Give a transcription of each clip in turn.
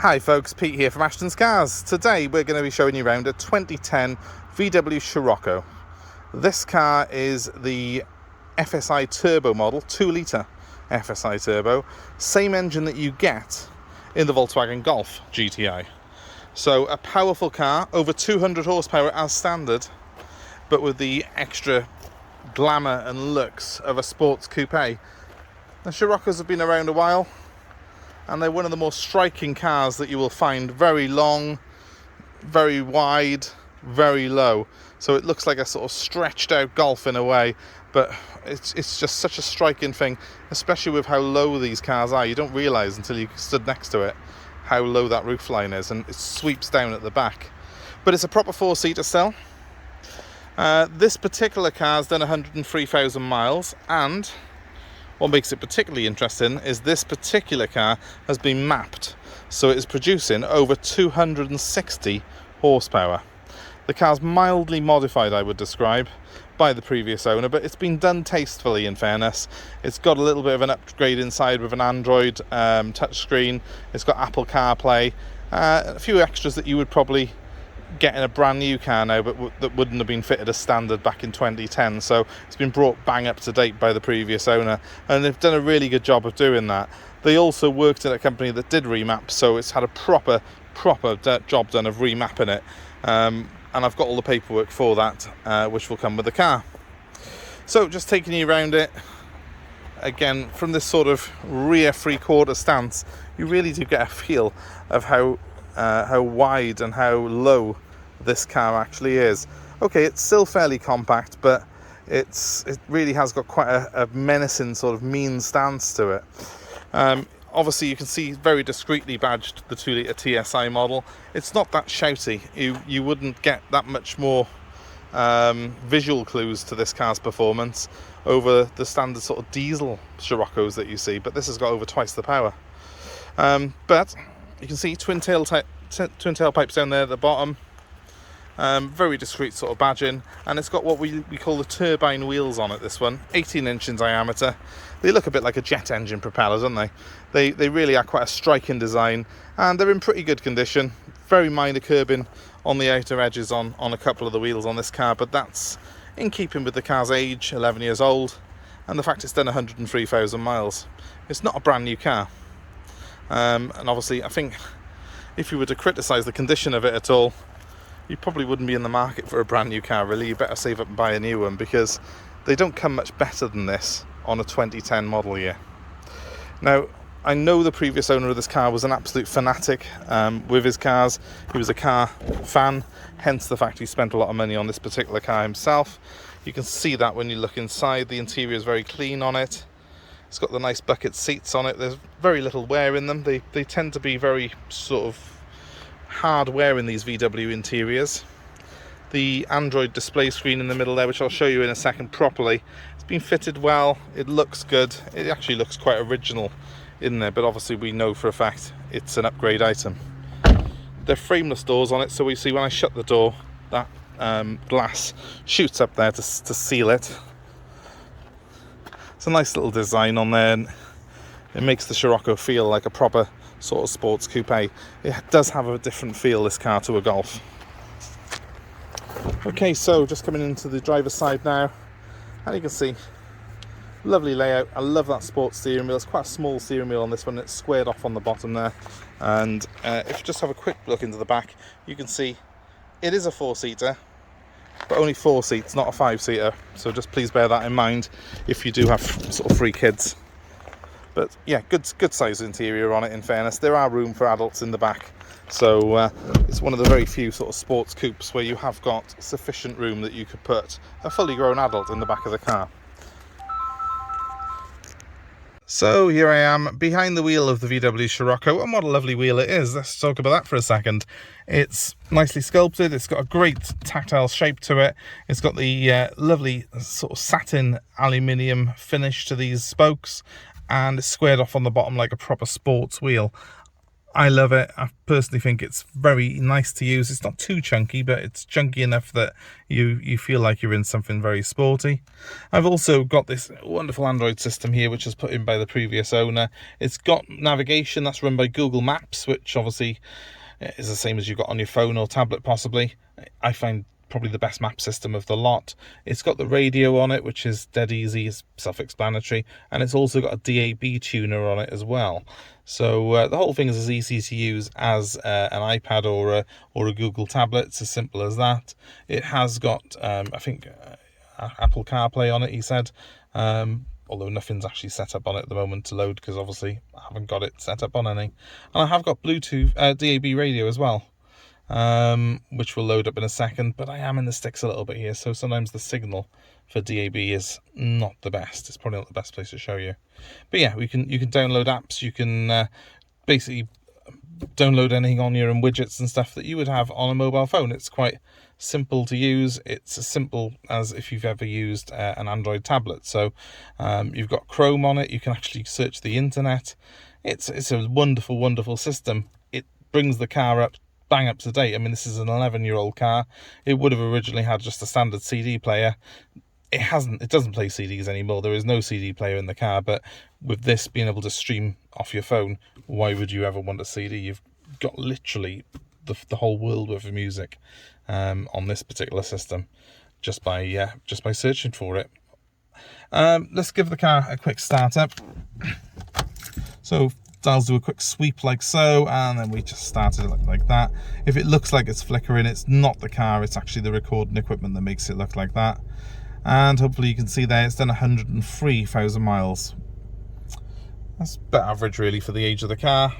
Hi folks, Pete here from Ashton's Cars. Today we're going to be showing you around a 2010 VW Scirocco. This car is the FSI Turbo model, 2 litre FSI Turbo, same engine that you get in the Volkswagen Golf GTI. So a powerful car, over 200 horsepower as standard, but with the extra glamour and looks of a sports coupe. The Sciroccos have been around a while, and they're one of the more striking cars that you will find. Very long, very wide, very low. So it looks like a sort of stretched out Golf in a way, but it's just such a striking thing, especially with how low these cars are. You don't realise until you stood next to it how low that roofline is, and it sweeps down at the back. But it's a proper 4-seater still. This particular car's done 103,000 miles, and what makes it particularly interesting is this particular car has been mapped, so it is producing over 260 horsepower. The car's mildly modified, I would describe, by the previous owner, but it's been done tastefully, in fairness. It's got a little bit of an upgrade inside with an Android touchscreen. It's got Apple CarPlay, a few extras that you would probably get in a brand new car now, but that wouldn't have been fitted as standard back in 2010. So it's been brought bang up to date by the previous owner, and they've done a really good job of doing that. They also worked at a company that did remap, so it's had a proper job done of remapping it, and I've got all the paperwork for that, which will come with the car. So just taking you around it again from this sort of rear 3/4 stance, you really do get a feel of how wide and how low this car actually is. Okay, it's still fairly compact, but it really has got quite a menacing sort of mean stance to it. Obviously you can see very discreetly badged the 2 litre TSI model. It's not that shouty. You wouldn't get that much more visual clues to this car's performance over the standard sort of diesel Sciroccos that you see, but this has got over twice the power. But you can see twin tailpipes down there at the bottom. Very discreet sort of badging, and it's got what we call the turbine wheels on it, this one, 18 inch in diameter. They look a bit like a jet engine propeller, don't they? They really are quite a striking design, and they're in pretty good condition. Very minor curbing on the outer edges on a couple of the wheels on this car, but that's in keeping with the car's age, 11 years old, and the fact it's done 103,000 miles. It's not a brand new car. And obviously I think if you were to criticise the condition of it at all, you probably wouldn't be in the market for a brand new car, really. You better save up and buy a new one, because they don't come much better than this on a 2010 model year. Now, I know the previous owner of this car was an absolute fanatic with his cars. He was a car fan, hence the fact he spent a lot of money on this particular car himself. You can see that when you look inside. The interior is very clean on it. It's got the nice bucket seats on it. There's very little wear in them. They tend to be very sort of hard wear in these VW interiors. The Android display screen in the middle there, which I'll show you in a second properly, it's been fitted well. It looks good. It actually looks quite original in there, but obviously we know for a fact it's an upgrade item. They're frameless doors on it, so we see when I shut the door, that glass shoots up there to seal it. It's a nice little design on there, and it makes the Scirocco feel like a proper sort of sports coupe. It does have a different feel, this car, to a Golf. Okay, so just coming into the driver's side now, and you can see lovely layout. I love that sports steering wheel. It's quite a small steering wheel on this one. It's squared off on the bottom there, and if you just have a quick look into the back, you can see it is a 4-seater, but only 4 seats, not a 5-seater. So just please bear that in mind if you do have sort of 3 kids. But yeah, good size interior on it, in fairness. There are room for adults in the back, so it's one of the very few sort of sports coupes where you have got sufficient room that you could put a fully grown adult in the back of the car. So here I am behind the wheel of the VW Scirocco, and what a lovely wheel it is. Let's talk about that for a second. It's nicely sculpted. It's got a great tactile shape to it. It's got the lovely sort of satin aluminium finish to these spokes, and it's squared off on the bottom like a proper sports wheel. I love it. I personally think it's very nice to use. It's not too chunky, but it's chunky enough that you feel like you're in something very sporty. I've also got this wonderful Android system here, which was put in by the previous owner. It's got navigation that's run by Google Maps, which obviously is the same as you've got on your phone or tablet possibly. I find probably the best map system of the lot. It's got the radio on it, which is dead easy, it's self-explanatory, and it's also got a DAB tuner on it as well. So the whole thing is as easy to use as an iPad or a Google tablet. It's as simple as that. It has got I think Apple CarPlay on it, he said, although nothing's actually set up on it at the moment to load, because obviously I haven't got it set up on any. And I have got Bluetooth DAB radio as well, which will load up in a second, but I am in the sticks a little bit here, so sometimes the signal for DAB is not the best. It's probably not the best place to show you. But yeah, you can download apps. You can basically download anything on your widgets and stuff that you would have on a mobile phone. It's quite simple to use. It's as simple as if you've ever used an Android tablet. So you've got Chrome on it. You can actually search the internet. It's a wonderful system. It brings the car up bang up to date. I mean, this is an 11-year-old car. It would have originally had just a standard CD player. It doesn't play CDs anymore. There is no CD player in the car, but with this being able to stream off your phone, why would you ever want a CD? You've got literally the whole world worth of music on this particular system just by searching for it. Let's give the car a quick start up. So dials do a quick sweep like so, and then we just started it like that. If it looks like it's flickering, it's not the car, it's actually the recording equipment that makes it look like that. And hopefully you can see there it's done 103,000 miles. That's a bit average really for the age of the car,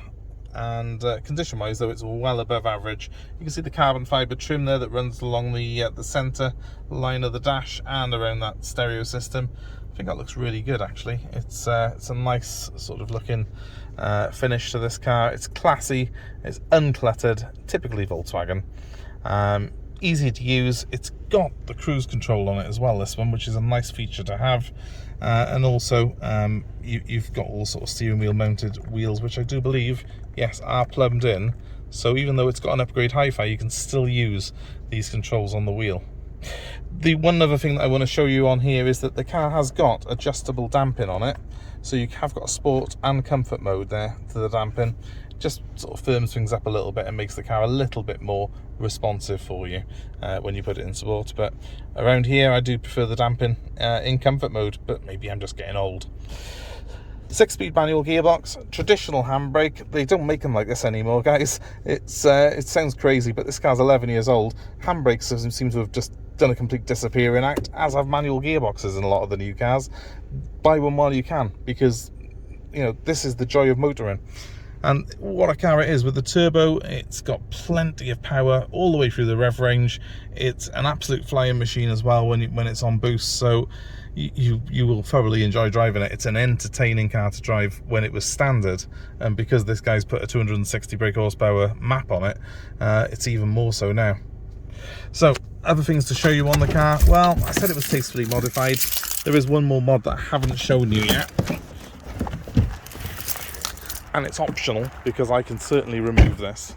and condition wise though it's well above average. You can see the carbon fibre trim there that runs along the centre line of the dash and around that stereo system. I think that looks really good actually. It's a nice sort of looking finish to this car. It's classy, it's uncluttered, typically Volkswagen. Easy to use. It's got the cruise control on it as well, this one, which is a nice feature to have. And also you've got all sort of steering wheel mounted wheels, which I do believe, yes, are plumbed in. So even though it's got an upgrade hi-fi, you can still use these controls on the wheel. The one other thing that I want to show you on here is that the car has got adjustable damping on it. So you have got a sport and comfort mode there to the damping. Just sort of firms things up a little bit and makes the car a little bit more responsive for you when you put it in sport. But around here I do prefer the damping in comfort mode, but maybe I'm just getting old. 6-speed manual gearbox, traditional handbrake. They don't make them like this anymore, guys. It sounds crazy, but this car's 11 years old. Handbrakes seem to have just done a complete disappearing act, as have manual gearboxes in a lot of the new cars. Buy one while you can, because you know this is the joy of motoring. And what a car it is with the turbo. It's got plenty of power all the way through the rev range. It's an absolute flying machine as well when it's on boost, so you will thoroughly enjoy driving it. It's an entertaining car to drive when it was standard, and because this guy's put a 260 brake horsepower map on it, it's even more so now. So other things to show you on the car. Well, I said it was tastefully modified. There is one more mod that I haven't shown you yet, and it's optional because I can certainly remove this.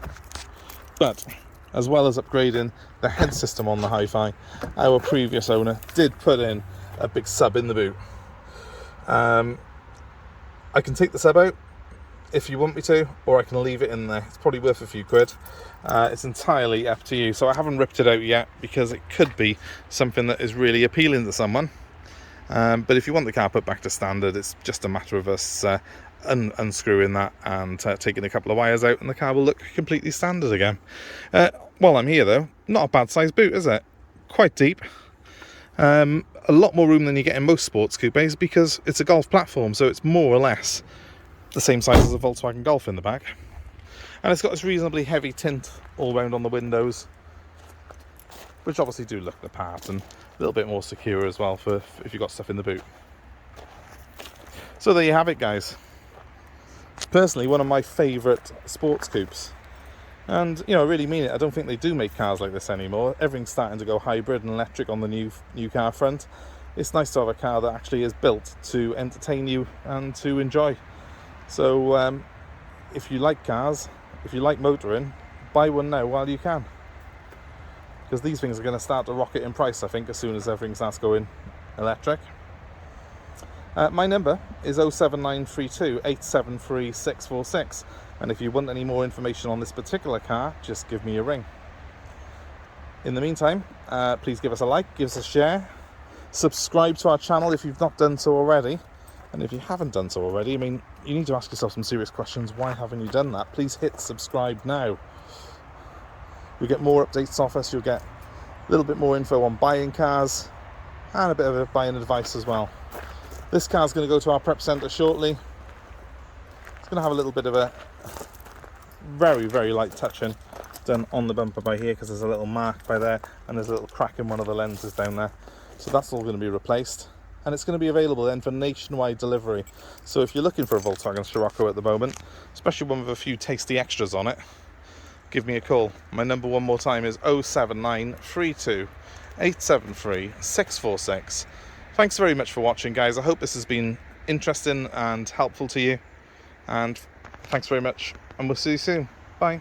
But as well as upgrading the head system on the hi-fi, our previous owner did put in a big sub in the boot. I can take the sub out if you want me to, or I can leave it in there. It's probably worth a few quid. It's entirely up to you. So I haven't ripped it out yet because it could be something that is really appealing to someone. But if you want the car put back to standard, it's just a matter of us unscrewing that and taking a couple of wires out, and the car will look completely standard again. While I'm here though, not a bad sized boot, is it? Quite deep. A lot more room than you get in most sports coupes because it's a Golf platform, so it's more or less the same size as a Volkswagen Golf in the back. And it's got this reasonably heavy tint all round on the windows, which obviously do look the part, and a little bit more secure as well for if you've got stuff in the boot. So there you have it, guys. Personally, one of my favourite sports coupes. And, you know, I really mean it. I don't think they do make cars like this anymore. Everything's starting to go hybrid and electric on the new car front. It's nice to have a car that actually is built to entertain you and to enjoy. So if you like cars if you like motoring, buy one now while you can, because these things are going to start to rocket in price, I think, as soon as everything starts going electric. My number is 07932 873 646, and if you want any more information on this particular car, just give me a ring. In the meantime, please give us a like, give us a share, subscribe to our channel if you've not done so already, and if you haven't done so already, I mean, you need to ask yourself some serious questions. Why haven't you done that? Please hit subscribe now. You'll get more updates off us, you'll get a little bit more info on buying cars, and a bit of a buying advice as well. This car's going to go to our prep centre shortly. It's going to have a little bit of a very, very light touching done on the bumper by here, because there's a little mark by there, and there's a little crack in one of the lenses down there. So that's all going to be replaced. And it's going to be available then for nationwide delivery. So if you're looking for a Volkswagen Scirocco at the moment, especially one with a few tasty extras on it, give me a call. My number one more time is 07932 873 646. Thanks very much for watching, guys. I hope this has been interesting and helpful to you. And thanks very much, and we'll see you soon. Bye.